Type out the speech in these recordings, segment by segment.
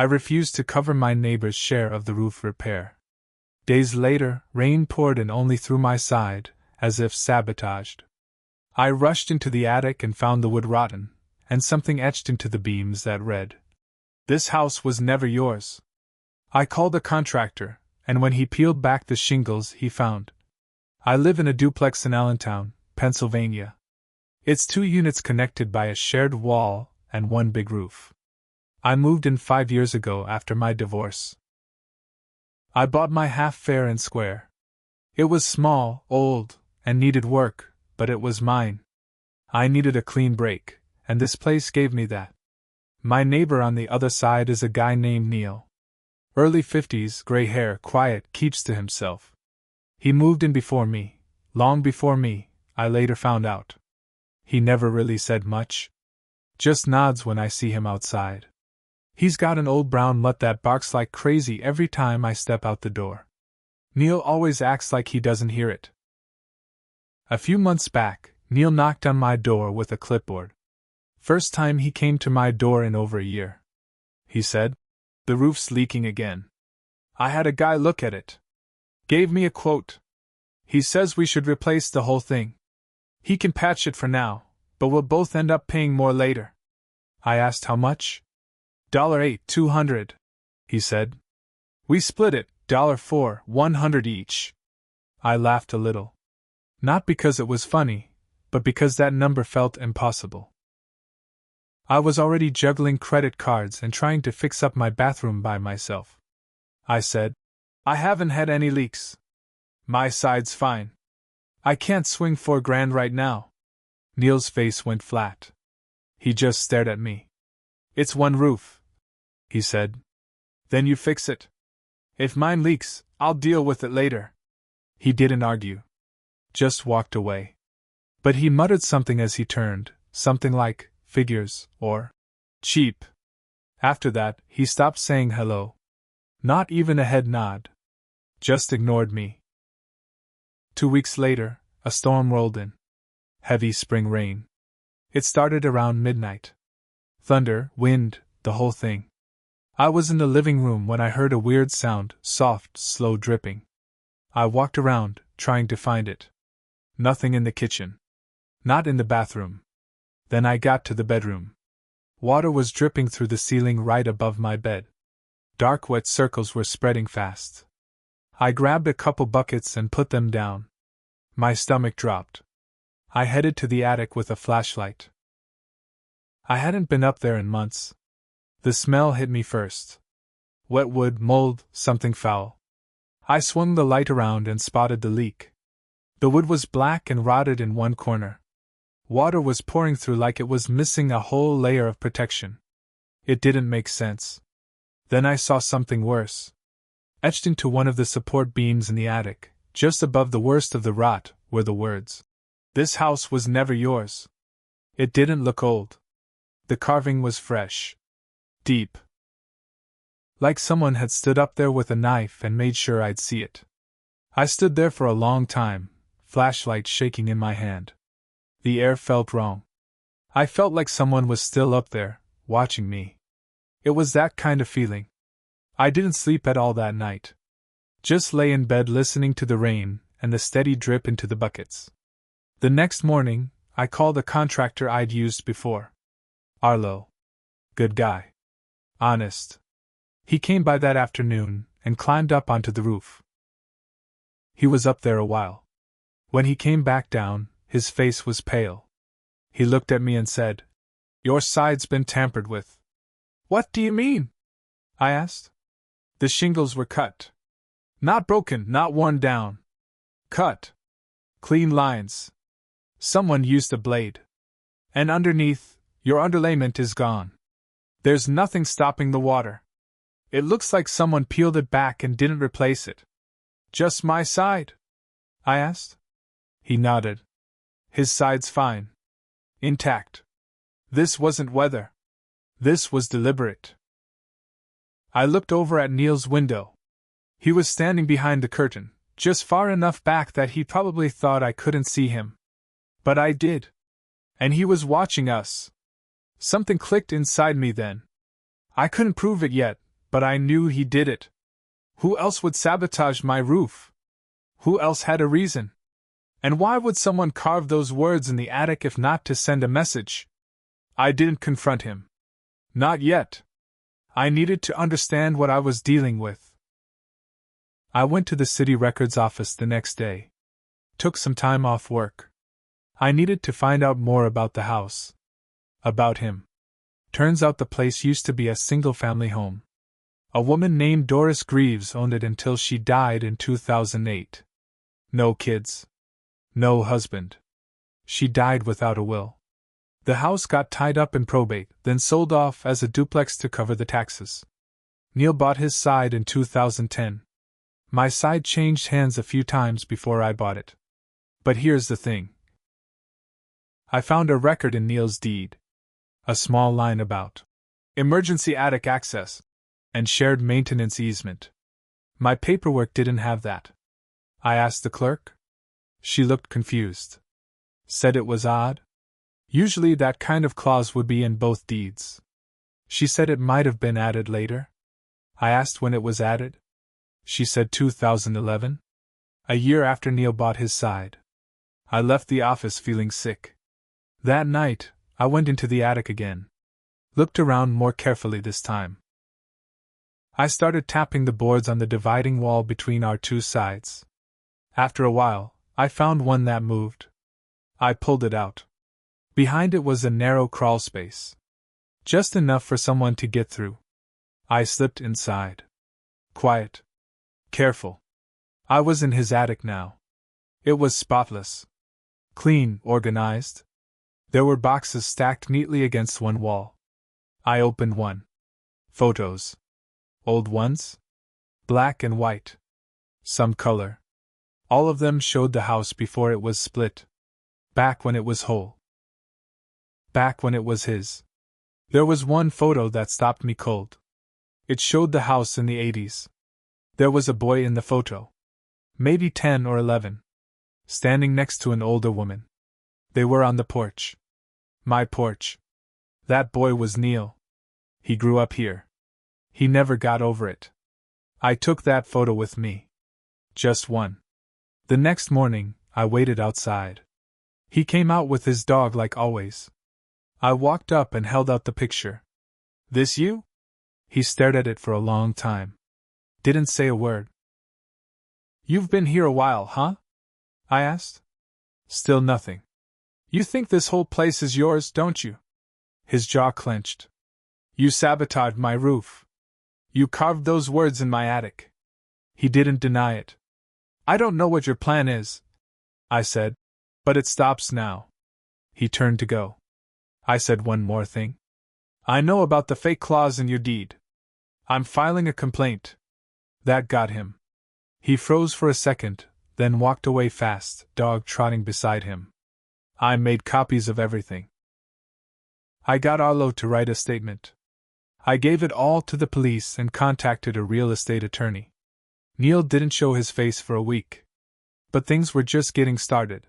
I refused to cover my neighbor's share of the roof repair. Days later, rain poured in only through my side, as if sabotaged. I rushed into the attic and found the wood rotten, and something etched into the beams that read, "This house was never yours." I called a contractor, and when he peeled back the shingles he found. I live in a duplex in Allentown, Pennsylvania. It's 2 units connected by a shared wall and one big roof. I moved in 5 years ago after my divorce. I bought my half fair and square. It was small, old, and needed work, but it was mine. I needed a clean break, and this place gave me that. My neighbor on the other side is a guy named Neil. Early 50s, gray hair, quiet, keeps to himself. He moved in before me, long before me, I later found out. He never really said much. Just nods when I see him outside. He's got an old brown mutt that barks like crazy every time I step out the door. Neil always acts like he doesn't hear it. A few months back, Neil knocked on my door with a clipboard. First time he came to my door in over a year. He said, "The roof's leaking again." I had a guy look at it. Gave me a quote. He says we should replace the whole thing. He can patch it for now, but we'll both end up paying more later. I asked how much. $8,200, he said. We split it, $4, $100 each. I laughed a little. Not because it was funny, but because that number felt impossible. I was already juggling credit cards and trying to fix up my bathroom by myself. I said, "I haven't had any leaks. My side's fine. I can't swing $4,000 right now." Neil's face went flat. He just stared at me. "It's one roof," he said. "Then you fix it. If mine leaks, I'll deal with it later." He didn't argue. Just walked away. But he muttered something as he turned, something like, "Figures," or "cheap." After that, he stopped saying hello. Not even a head nod. Just ignored me. 2 weeks later, a storm rolled in. Heavy spring rain. It started around midnight. Thunder, wind, the whole thing. I was in the living room when I heard a weird sound, soft, slow dripping. I walked around, trying to find it. Nothing in the kitchen. Not in the bathroom. Then I got to the bedroom. Water was dripping through the ceiling right above my bed. Dark wet circles were spreading fast. I grabbed a couple buckets and put them down. My stomach dropped. I headed to the attic with a flashlight. I hadn't been up there in months. The smell hit me first. Wet wood, mold, something foul. I swung the light around and spotted the leak. The wood was black and rotted in one corner. Water was pouring through like it was missing a whole layer of protection. It didn't make sense. Then I saw something worse. Etched into one of the support beams in the attic, just above the worst of the rot, were the words, "This house was never yours." It didn't look old. The carving was fresh. Deep. Like someone had stood up there with a knife and made sure I'd see it. I stood there for a long time, flashlight shaking in my hand. The air felt wrong. I felt like someone was still up there, watching me. It was that kind of feeling. I didn't sleep at all that night. Just lay in bed listening to the rain and the steady drip into the buckets. The next morning, I called a contractor I'd used before. Arlo. Good guy. Honest. He came by that afternoon and climbed up onto the roof. He was up there a while. When he came back down, his face was pale. He looked at me and said, "Your side's been tampered with." "What do you mean?" I asked. "The shingles were cut. Not broken, not worn down. Cut. Clean lines. Someone used a blade. And underneath, your underlayment is gone. There's nothing stopping the water. It looks like someone peeled it back and didn't replace it." "Just my side?" I asked. He nodded. "His side's fine. Intact. This wasn't weather. This was deliberate." I looked over at Neil's window. He was standing behind the curtain, just far enough back that he probably thought I couldn't see him. But I did. And he was watching us. Something clicked inside me then. I couldn't prove it yet, But I knew he did it. Who else would sabotage my roof? Who else had a reason? And why would someone carve those words in the attic if not to send a message? I didn't confront him. Not yet. I needed to understand what I was dealing with. I went to the city records office the next day. Took some time off work. I needed to find out more about the house. About him. Turns out the place used to be a single-family home. A woman named Doris Greaves owned it until she died in 2008. No kids. No husband. She died without a will. The house got tied up in probate, then sold off as a duplex to cover the taxes. Neil bought his side in 2010. My side changed hands a few times before I bought it. But here's the thing. I found a record in Neil's deed. A small line about emergency attic access and shared maintenance easement. My paperwork didn't have that. I asked the clerk. She looked confused. Said it was odd. Usually that kind of clause would be in both deeds. She said it might have been added later. I asked when it was added. She said 2011. A year after Neil bought his side. I left the office feeling sick. That night, I went into the attic again. Looked around more carefully this time. I started tapping the boards on the dividing wall between our two sides. After a while, I found one that moved. I pulled it out. Behind it was a narrow crawl space. Just enough for someone to get through. I slipped inside. Quiet. Careful. I was in his attic now. It was spotless. Clean, organized. There were boxes stacked neatly against one wall. I opened one. Photos. Old ones? Black and white. Some color. All of them showed the house before it was split. Back when it was whole. Back when it was his. There was one photo that stopped me cold. It showed the house in the 80s. There was a boy in the photo. Maybe 10 or 11. Standing next to an older woman. They were on the porch. My porch. That boy was Neil. He grew up here. He never got over it. I took that photo with me. Just one. The next morning, I waited outside. He came out with his dog like always. I walked up and held out the picture. This you? He stared at it for a long time. Didn't say a word. You've been here a while, huh? I asked. Still nothing. You think this whole place is yours, don't you? His jaw clenched. You sabotaged my roof. You carved those words in my attic. He didn't deny it. I don't know what your plan is, I said, but it stops now. He turned to go. I said one more thing. I know about the fake clause in your deed. I'm filing a complaint. That got him. He froze for a second, then walked away fast, dog trotting beside him. I made copies of everything. I got Arlo to write a statement. I gave it all to the police and contacted a real estate attorney. Neil didn't show his face for a week. But things were just getting started.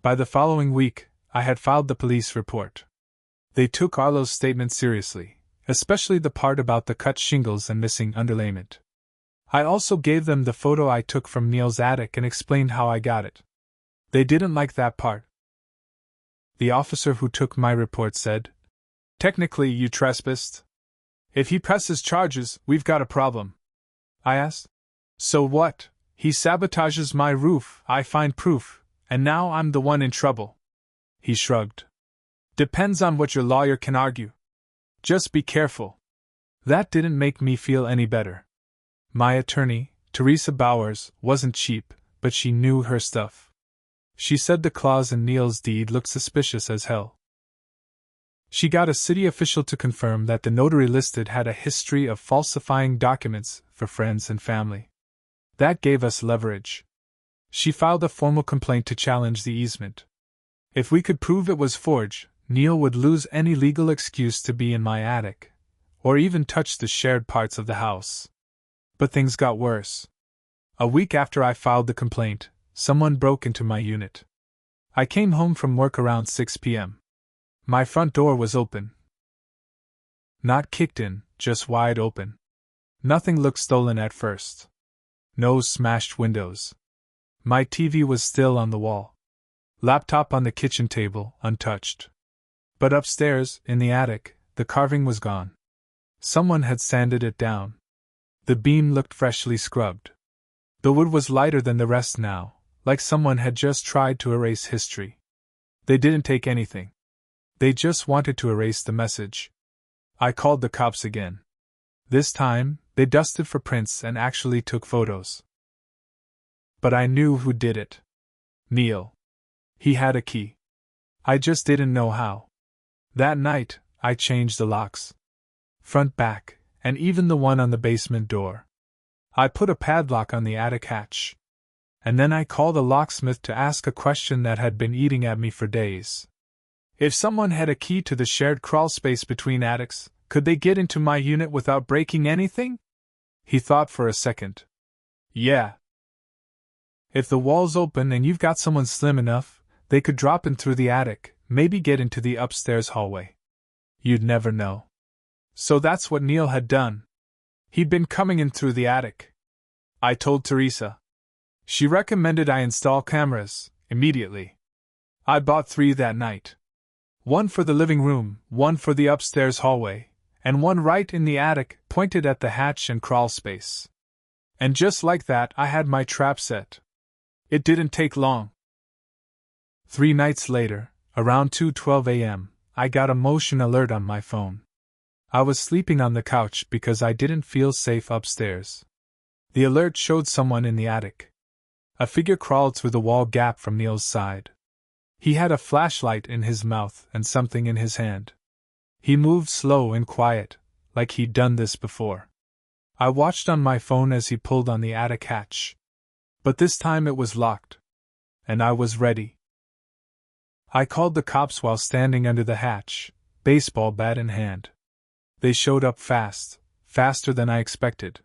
By the following week, I had filed the police report. They took Arlo's statement seriously, especially the part about the cut shingles and missing underlayment. I also gave them the photo I took from Neil's attic and explained how I got it. They didn't like that part. The officer who took my report said, "Technically, you trespassed. If he presses charges, we've got a problem." I asked. So what? He sabotages my roof, I find proof, and now I'm the one in trouble. He shrugged. Depends on what your lawyer can argue. Just be careful. That didn't make me feel any better. My attorney, Teresa Bowers, wasn't cheap, but she knew her stuff. She said the clause in Neil's deed looked suspicious as hell. She got a city official to confirm that the notary listed had a history of falsifying documents for friends and family. That gave us leverage. She filed a formal complaint to challenge the easement. If we could prove it was forged, Neil would lose any legal excuse to be in my attic, or even touch the shared parts of the house. But things got worse. A week after I filed the complaint, someone broke into my unit. I came home from work around 6 p.m. My front door was open. Not kicked in, just wide open. Nothing looked stolen at first. No smashed windows. My TV was still on the wall. Laptop on the kitchen table, untouched. But upstairs, in the attic, the carving was gone. Someone had sanded it down. The beam looked freshly scrubbed. The wood was lighter than the rest now, like someone had just tried to erase history. They didn't take anything. They just wanted to erase the message. I called the cops again. This time, they dusted for prints and actually took photos. But I knew who did it. Neil. He had a key. I just didn't know how. That night, I changed the locks. Front, back, and even the one on the basement door. I put a padlock on the attic hatch. And then I called a locksmith to ask a question that had been eating at me for days. If someone had a key to the shared crawlspace between attics, could they get into my unit without breaking anything? He thought for a second. Yeah. If the wall's open and you've got someone slim enough, they could drop in through the attic, maybe get into the upstairs hallway. You'd never know. So that's what Neil had done. He'd been coming in through the attic. I told Teresa. She recommended I install cameras, immediately. I bought 3 that night. 1 for the living room, 1 for the upstairs hallway, and 1 right in the attic, pointed at the hatch and crawl space. And just like that, I had my trap set. It didn't take long. 3 nights later, around 2:12 a.m., I got a motion alert on my phone. I was sleeping on the couch because I didn't feel safe upstairs. The alert showed someone in the attic. A figure crawled through the wall gap from Neil's side. He had a flashlight in his mouth and something in his hand. He moved slow and quiet, like he'd done this before. I watched on my phone as he pulled on the attic hatch. But this time it was locked. And I was ready. I called the cops while standing under the hatch, baseball bat in hand. They showed up fast, faster than I expected.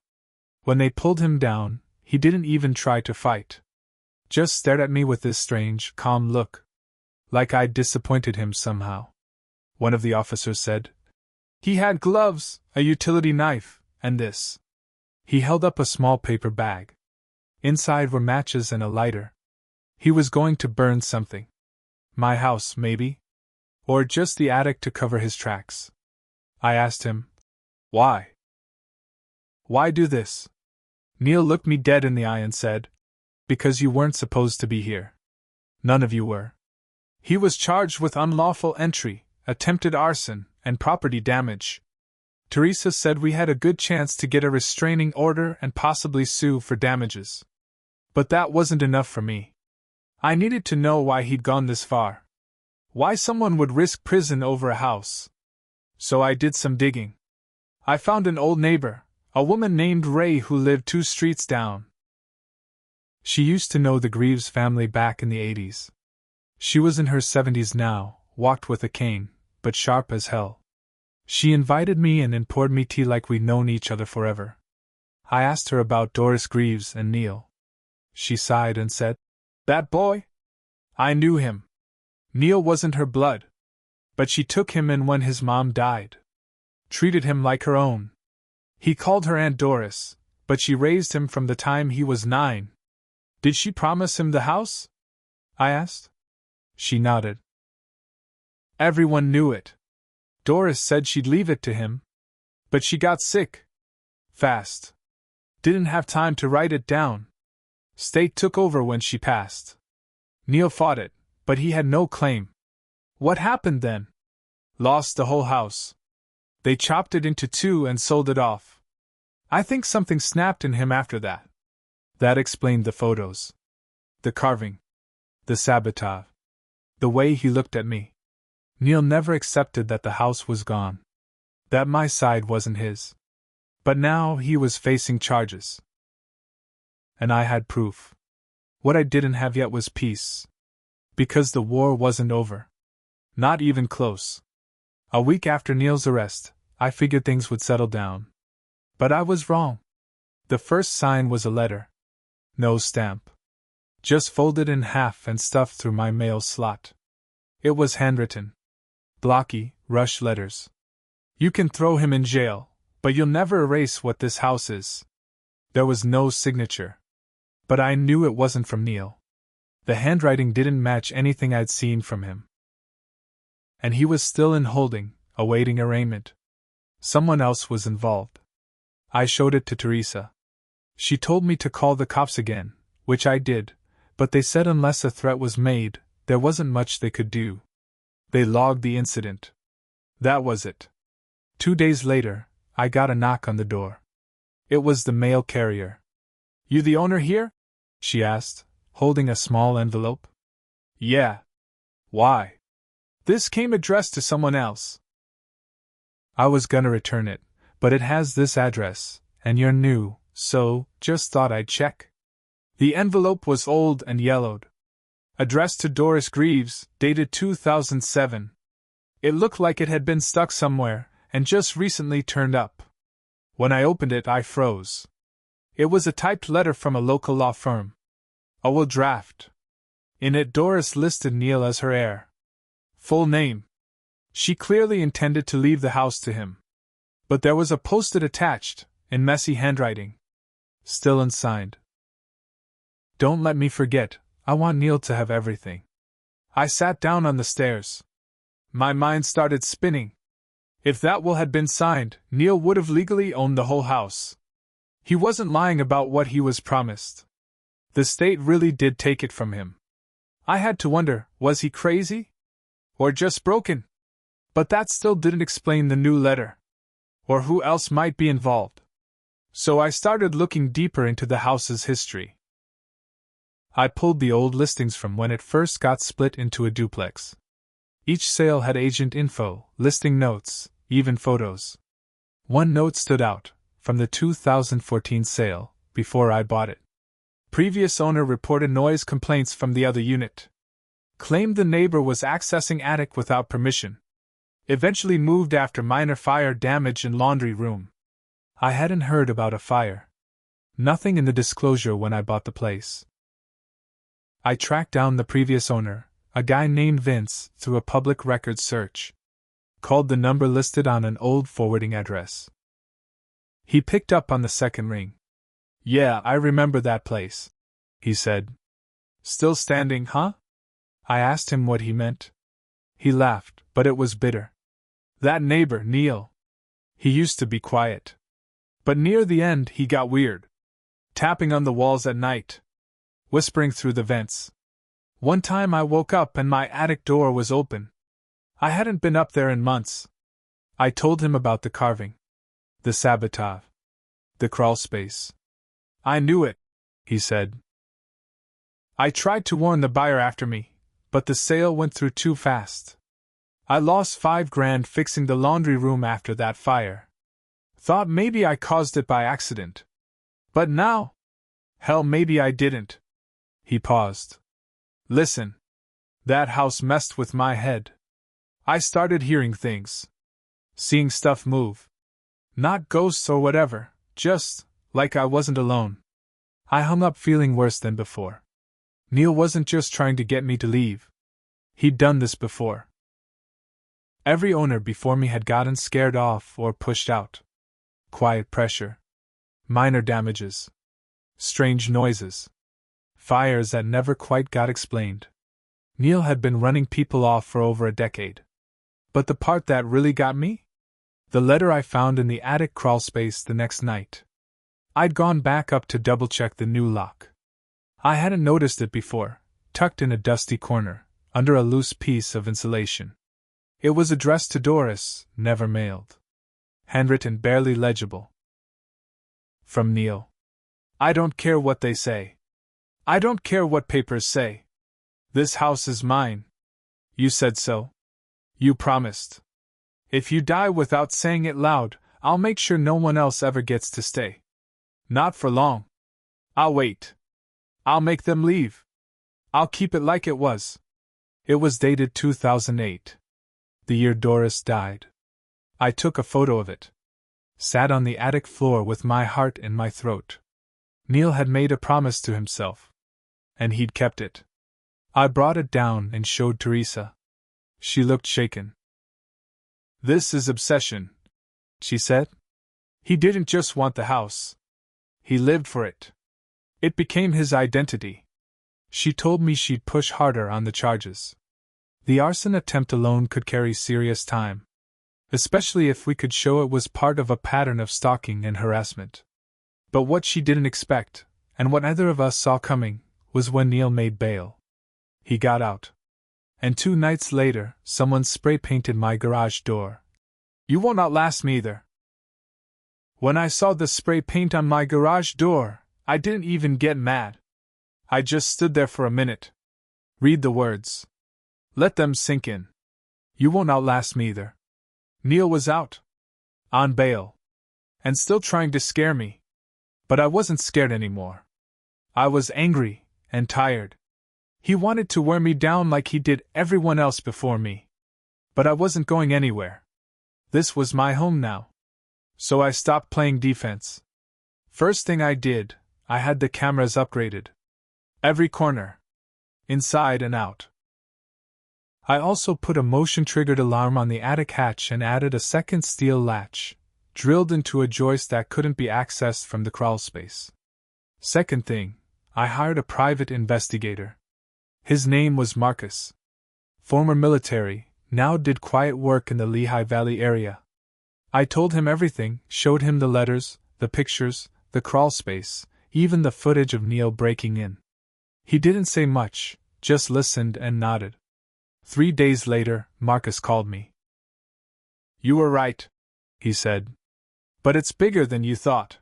When they pulled him down, he didn't even try to fight. Just stared at me with this strange, calm look. Like I'd disappointed him somehow. One of the officers said, "He had gloves, a utility knife, and this." He held up a small paper bag. Inside were matches and a lighter. He was going to burn something. My house, maybe? Or just the attic to cover his tracks. I asked him, "Why? Why do this?" Neil looked me dead in the eye and said, "Because you weren't supposed to be here. None of you were." He was charged with unlawful entry, attempted arson, and property damage. Teresa said we had a good chance to get a restraining order and possibly sue for damages. But that wasn't enough for me. I needed to know why he'd gone this far. Why someone would risk prison over a house. So I did some digging. I found an old neighbor, a woman named Ray who lived 2 streets down. She used to know the Greaves family back in the 80s. She was in her 70s now, walked with a cane, but sharp as hell. She invited me in and poured me tea like we'd known each other forever. I asked her about Doris Greaves and Neil. She sighed and said, "That boy? I knew him. Neil wasn't her blood. But she took him in when his mom died. Treated him like her own. He called her Aunt Doris, but she raised him from the time he was 9. Did she promise him the house?" I asked. She nodded. Everyone knew it. Doris said she'd leave it to him. But she got sick. Fast. Didn't have time to write it down. State took over when she passed. Neil fought it, but he had no claim. What happened then? Lost the whole house. They chopped it into 2 and sold it off. I think something snapped in him after that. That explained the photos. The carving. The sabotage. The way he looked at me. Neil never accepted that the house was gone. That my side wasn't his. But now he was facing charges. And I had proof. What I didn't have yet was peace. Because the war wasn't over. Not even close. A week after Neil's arrest, I figured things would settle down. But I was wrong. The first sign was a letter. No stamp. Just folded in half and stuffed through my mail slot. It was handwritten. Blocky, rush letters. "You can throw him in jail, But you'll never erase what this house is. There was no signature. But I knew it wasn't from Neil. The handwriting didn't match anything I'd seen from him. And he was still in holding, awaiting arraignment. Someone else was involved. I showed it to Teresa. She told me to call the cops again, which I did, but they said unless a threat was made, there wasn't much they could do. They logged the incident. That was it. 2 days later, I got a knock on the door. It was the mail carrier. "You the owner here?" she asked, holding a small envelope. "Yeah." "Why?" "This came addressed to someone else." "I was gonna return it, but it has this address, and you're new, so just thought I'd check." The envelope was old and yellowed. Addressed to Doris Greaves, dated 2007. It looked like it had been stuck somewhere, and just recently turned up. When I opened it, I froze. It was a typed letter from a local law firm. A will draft. In it, Doris listed Neil as her heir. Full name. She clearly intended to leave the house to him. But there was a post-it attached, in messy handwriting. Still unsigned. "Don't let me forget, I want Neil to have everything." I sat down on the stairs. My mind started spinning. If that will had been signed, Neil would have legally owned the whole house. He wasn't lying about what he was promised. The state really did take it from him. I had to wonder, was he crazy? Or just broken? But that still didn't explain the new letter. Or who else might be involved. So I started looking deeper into the house's history. I pulled the old listings from when it first got split into a duplex. Each sale had agent info, listing notes, even photos. One note stood out, from the 2014 sale, before I bought it. Previous owner reported noise complaints from the other unit. Claimed the neighbor was accessing attic without permission. Eventually moved after minor fire damage in laundry room. I hadn't heard about a fire. Nothing in the disclosure when I bought the place. I tracked down the previous owner, a guy named Vince, through a public records search. Called the number listed on an old forwarding address. He picked up on the second ring. "Yeah, I remember that place," he said. "Still standing, huh?" I asked him what he meant. He laughed, but it was bitter. "That neighbor, Neil. He used to be quiet. But near the end he got weird. Tapping on the walls at night. Whispering through the vents. One time I woke up and my attic door was open. I hadn't been up there in months." I told him about the carving. The sabotage. The crawl space. "I knew it," he said. "I tried to warn the buyer after me, but the sale went through too fast. I lost $5,000 fixing the laundry room after that fire. Thought maybe I caused it by accident. But now? Hell, maybe I didn't." He paused. "Listen. That house messed with my head. I started hearing things. Seeing stuff move. Not ghosts or whatever, just like I wasn't alone. I hung up feeling worse than before. Neil wasn't just trying to get me to leave. He'd done this before. Every owner before me had gotten scared off or pushed out. Quiet pressure. Minor damages. Strange noises. Fires that never quite got explained. Neil had been running people off for over a decade. But the part that really got me? The letter I found in the attic crawlspace the next night. I'd gone back up to double-check the new lock. I hadn't noticed it before, tucked in a dusty corner, under a loose piece of insulation. It was addressed to Doris, never mailed. Handwritten, barely legible. From Neil. "I don't care what they say. I don't care what papers say. This house is mine. You said so. You promised. If you die without saying it loud, I'll make sure no one else ever gets to stay. Not for long. I'll wait. I'll make them leave. I'll keep it like it was." It was dated 2008. The year Doris died. I took a photo of it. Sat on the attic floor with my heart in my throat. Neil had made a promise to himself. And he'd kept it. I brought it down and showed Teresa. She looked shaken. "This is obsession," she said. He didn't just want the house. He lived for it. It became his identity. She told me she'd push harder on the charges. The arson attempt alone could carry serious time, especially if we could show it was part of a pattern of stalking and harassment. But what she didn't expect, and what neither of us saw coming, was when Neil made bail. He got out. And 2 nights later, someone spray-painted my garage door. You won't outlast me either. When I saw the spray paint on my garage door, I didn't even get mad. I just stood there for a minute. Read the words. Let them sink in. You won't outlast me either. Neil was out. On bail. And still trying to scare me. But I wasn't scared anymore. I was angry and tired. He wanted to wear me down like he did everyone else before me. But I wasn't going anywhere. This was my home now. So I stopped playing defense. First thing I did, I had the cameras upgraded. Every corner. Inside and out. I also put a motion-triggered alarm on the attic hatch and added a second steel latch, drilled into a joist that couldn't be accessed from the crawlspace. Second thing, I hired a private investigator. His name was Marcus. Former military, now did quiet work in the Lehigh Valley area. I told him everything, showed him the letters, the pictures, the crawlspace, even the footage of Neil breaking in. He didn't say much, just listened and nodded. 3 days later, Marcus called me. You were right, he said. But it's bigger than you thought.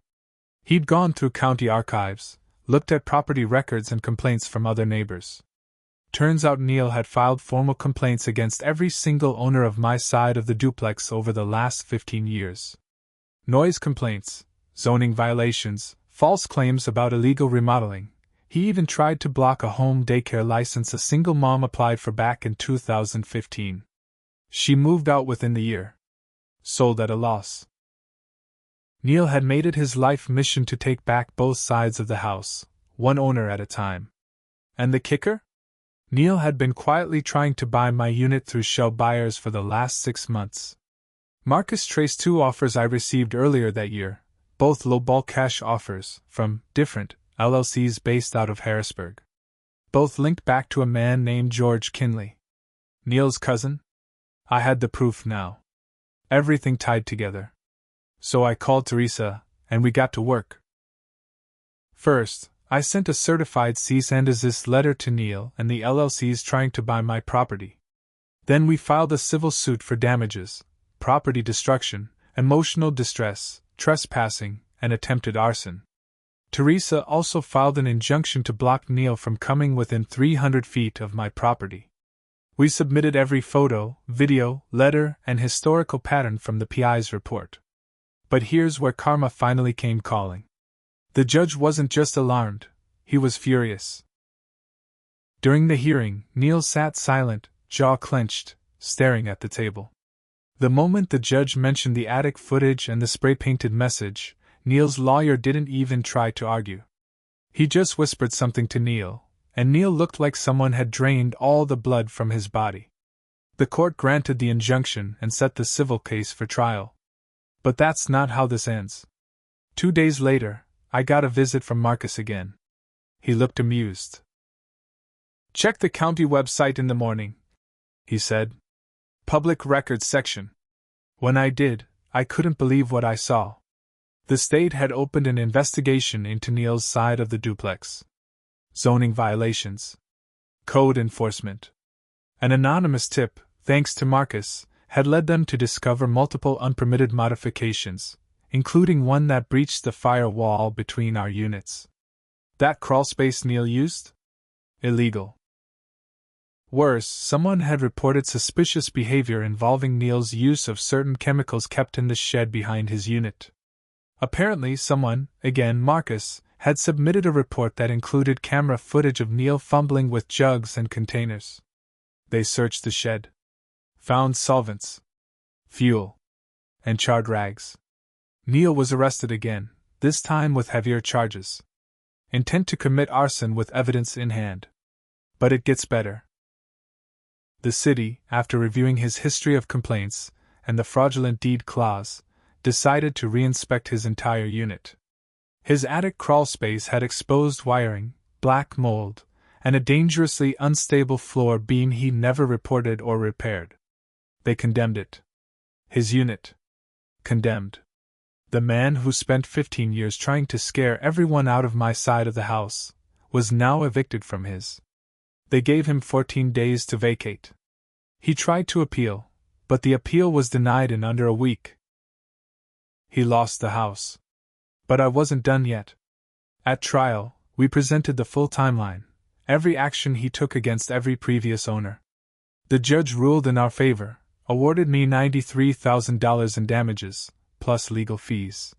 He'd gone through county archives, looked at property records and complaints from other neighbors. Turns out Neil had filed formal complaints against every single owner of my side of the duplex over the last 15 years. Noise complaints, zoning violations, false claims about illegal remodeling. He even tried to block a home daycare license a single mom applied for back in 2015. She moved out within the year. Sold at a loss. Neil had made it his life mission to take back both sides of the house, one owner at a time. And the kicker? Neil had been quietly trying to buy my unit through shell buyers for the last 6 months. Marcus traced 2 offers I received earlier that year, both low-ball cash offers, from different LLCs based out of Harrisburg. Both linked back to a man named George Kinley. Neil's cousin? I had the proof now. Everything tied together. So I called Teresa, and we got to work. First, I sent a certified cease and desist letter to Neil and the LLCs trying to buy my property. Then we filed a civil suit for damages, property destruction, emotional distress, trespassing, and attempted arson. Teresa also filed an injunction to block Neil from coming within 300 feet of my property. We submitted every photo, video, letter, and historical pattern from the PI's report. But here's where karma finally came calling. The judge wasn't just alarmed, he was furious. During the hearing, Neil sat silent, jaw clenched, staring at the table. The moment the judge mentioned the attic footage and the spray-painted message, Neil's lawyer didn't even try to argue. He just whispered something to Neil, and Neil looked like someone had drained all the blood from his body. The court granted the injunction and set the civil case for trial. But that's not how this ends. 2 days later, I got a visit from Marcus again. He looked amused. Check the county website in the morning, he said. Public records section. When I did, I couldn't believe what I saw. The state had opened an investigation into Neil's side of the duplex. Zoning violations. Code enforcement. An anonymous tip, thanks to Marcus, had led them to discover multiple unpermitted modifications, including one that breached the firewall between our units. That crawlspace Neil used? Illegal. Worse, someone had reported suspicious behavior involving Neil's use of certain chemicals kept in the shed behind his unit. Apparently someone, again Marcus, had submitted a report that included camera footage of Neil fumbling with jugs and containers. They searched the shed. Found solvents, fuel, and charred rags. Neil was arrested again, this time with heavier charges. Intent to commit arson with evidence in hand. But it gets better. The city, after reviewing his history of complaints and the fraudulent deed clause, decided to reinspect his entire unit. His attic crawlspace had exposed wiring, black mold, and a dangerously unstable floor beam he never reported or repaired. They condemned it. His unit. Condemned. The man who spent 15 years trying to scare everyone out of my side of the house was now evicted from his. They gave him 14 days to vacate. He tried to appeal, but the appeal was denied in under a week. He lost the house. But I wasn't done yet. At trial, we presented the full timeline, every action he took against every previous owner. The judge ruled in our favor, awarded me $93,000 in damages, plus legal fees.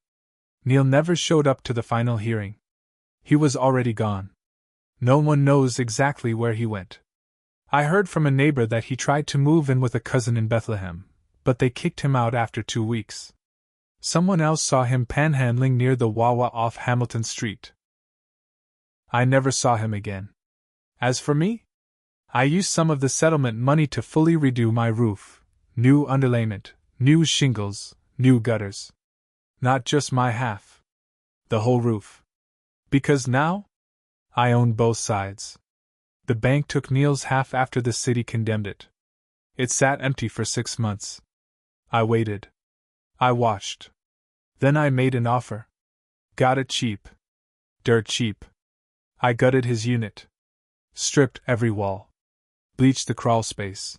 Neil never showed up to the final hearing. He was already gone. No one knows exactly where he went. I heard from a neighbor that he tried to move in with a cousin in Bethlehem, but they kicked him out after 2 weeks. Someone else saw him panhandling near the Wawa off Hamilton Street. I never saw him again. As for me, I used some of the settlement money to fully redo my roof, new underlayment, new shingles, new gutters. Not just my half. The whole roof. Because now, I own both sides. The bank took Neil's half after the city condemned it. It sat empty for 6 months. I waited. I watched. Then I made an offer. Got it cheap. Dirt cheap. I gutted his unit. Stripped every wall. Bleached the crawl space.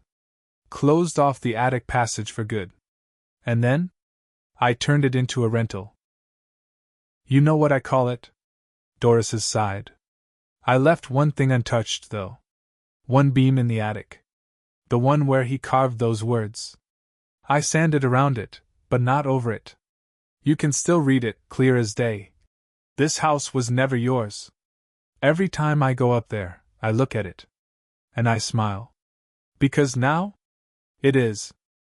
Closed off the attic passage for good. And then? I turned it into a rental. You know what I call it? Doris sighed. I left one thing untouched, though. One beam in the attic. The one where he carved those words. I sanded around it, but not over it. You can still read it, clear as day. This house was never yours. Every time I go up there, I look at it. And I smile. Because now? It is.